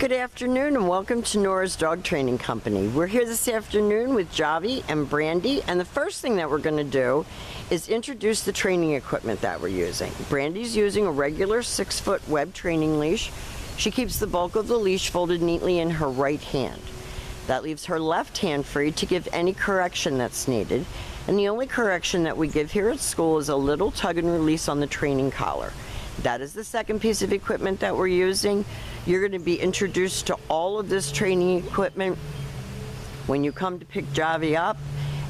Good afternoon and welcome to Nora's Dog Training Company. We're here this afternoon with Jovi and Brandy, and the first thing that we're going to do is introduce the training equipment that we're using. Brandy's using a regular 6-foot web training leash. She keeps the bulk of the leash folded neatly in her right hand. That leaves her left hand free to give any correction that's needed, and the only correction that we give here at school is a little tug and release on the training collar. That is the second piece of equipment that we're using. You're going to be introduced to all of this training equipment when you come to pick Jovi up,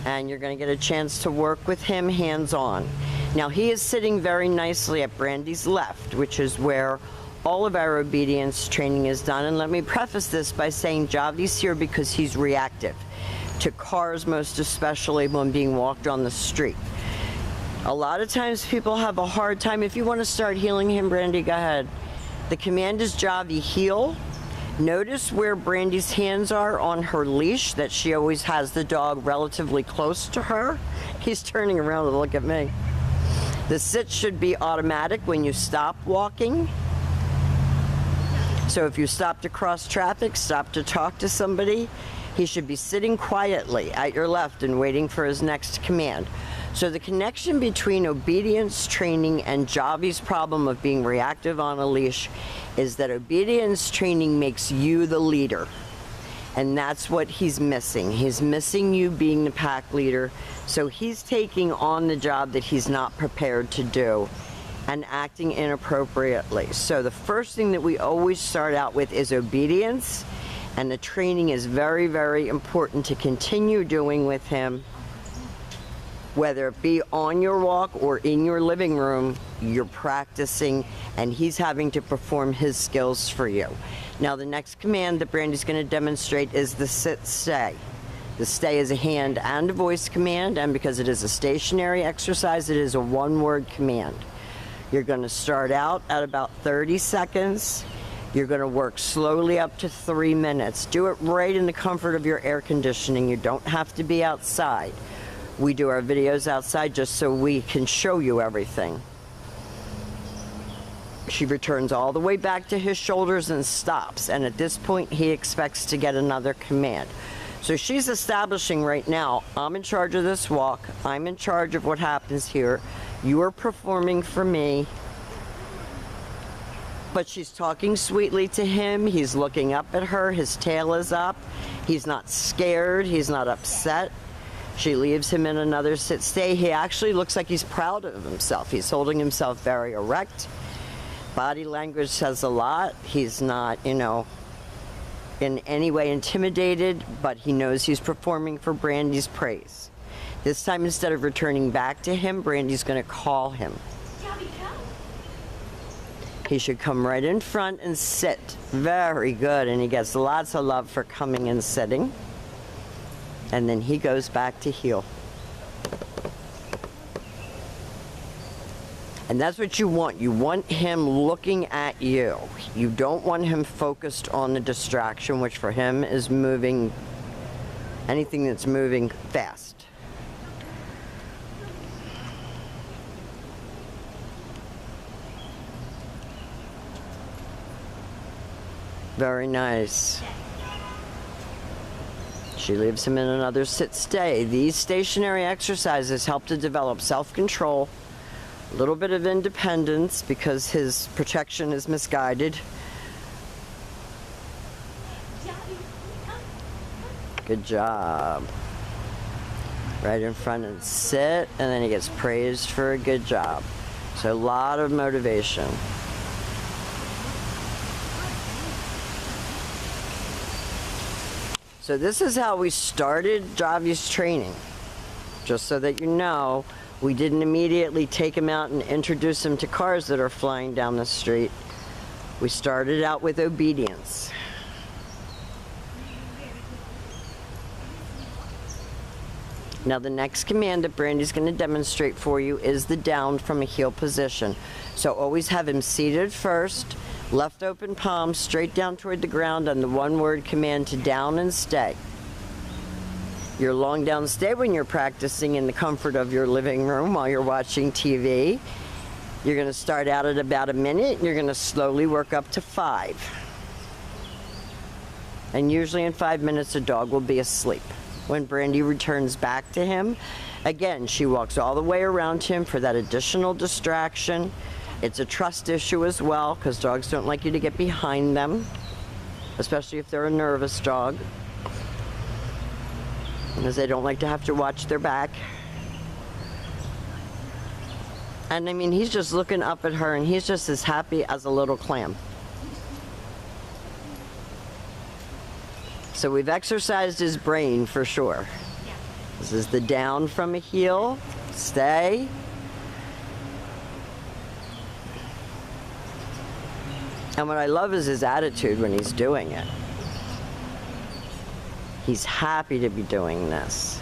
and you're going to get a chance to work with him hands-on. Now, he is sitting very nicely at Brandy's left, which is where all of our obedience training is done. And let me preface this by saying Jovi's here because he's reactive to cars, most especially when being walked on the street. A lot of times people have a hard time. If you want to start heeling him, Brandy, go ahead. The command is Jovi, heel. Notice where Brandy's hands are on her leash, that she always has the dog relatively close to her. He's turning around to look at me. The sit should be automatic when you stop walking. So if you stop to cross traffic, stop to talk to somebody, he should be sitting quietly at your left and waiting for his next command. So the connection between obedience training and Jovi's problem of being reactive on a leash is that obedience training makes you the leader. And that's what he's missing. He's missing you being the pack leader. So he's taking on the job that he's not prepared to do and acting inappropriately. So the first thing that we always start out with is obedience. And the training is very, very important to continue doing with him. Whether it be on your walk or in your living room, you're practicing and he's having to perform his skills for you. Now, the next command that Brandy's going to demonstrate is the sit-stay. The stay is a hand and a voice command, and because it is a stationary exercise, it is a one-word command. You're going to start out at about 30 seconds. You're going to work slowly up to 3 minutes. Do it right in the comfort of your air conditioning. You don't have to be outside. We do our videos outside just so we can show you everything. She returns all the way back to his shoulders and stops. And at this point, he expects to get another command. So she's establishing right now, I'm in charge of this walk. I'm in charge of what happens here. You are performing for me. But she's talking sweetly to him. He's looking up at her. His tail is up. He's not scared. He's not upset. She leaves him in another sit-stay. He actually looks like he's proud of himself. He's holding himself very erect. Body language says a lot. He's not, in any way intimidated, but he knows he's performing for Brandy's praise. This time, instead of returning back to him, Brandy's going to call him. He should come right in front and sit. Very good. And he gets lots of love for coming and sitting. And then he goes back to heel. And that's what you want. You want him looking at you. You don't want him focused on the distraction, which for him is moving, anything that's moving fast. Very nice. She leaves him in another sit-stay. These stationary exercises help to develop self-control, a little bit of independence because his protection is misguided. Good job. Right in front and sit, and then he gets praised for a good job. So a lot of motivation. So this is how we started Jovi's training. Just so that you know, we didn't immediately take him out and introduce him to cars that are flying down the street. We started out with obedience. Now the next command that Brandy's going to demonstrate for you is the down from a heel position. So always have him seated first. Left open palm straight down toward the ground on the one-word command to down and stay. Your long down stay when you're practicing in the comfort of your living room while you're watching TV. You're going to start out at about a minute. You're going to slowly work up to 5. And usually in 5 minutes, the dog will be asleep. When Brandy returns back to him, again, she walks all the way around him for that additional distraction. It's a trust issue as well, because dogs don't like you to get behind them, especially if they're a nervous dog, because they don't like to have to watch their back. And I mean, he's just looking up at her, and he's just as happy as a little clam. So we've exercised his brain for sure. This is the down from a heel, stay. And what I love is his attitude when he's doing it. He's happy to be doing this.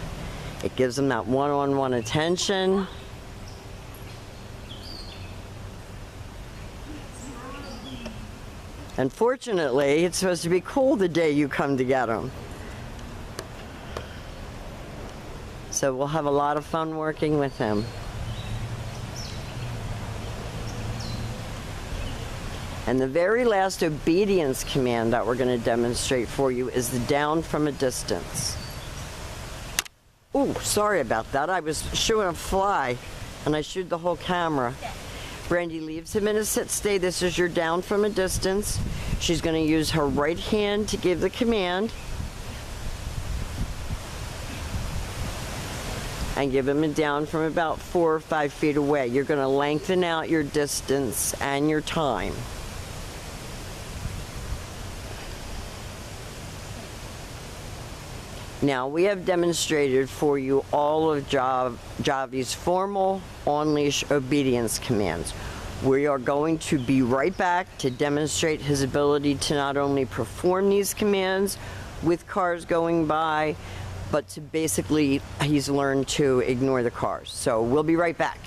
It gives him that one-on-one attention. Unfortunately, it's supposed to be cool the day you come to get him. So we'll have a lot of fun working with him. And the very last obedience command that we're going to demonstrate for you is the down from a distance. Oh, sorry about that. I was shooing a fly, and I shooed the whole camera. Brandy leaves him in a sit stay. This is your down from a distance. She's going to use her right hand to give the command. And give him a down from about 4 or 5 feet away. You're going to lengthen out your distance and your time. Now, we have demonstrated for you all of Jovi's formal on-leash obedience commands. We are going to be right back to demonstrate his ability to not only perform these commands with cars going by, but to basically, he's learned to ignore the cars. So we'll be right back.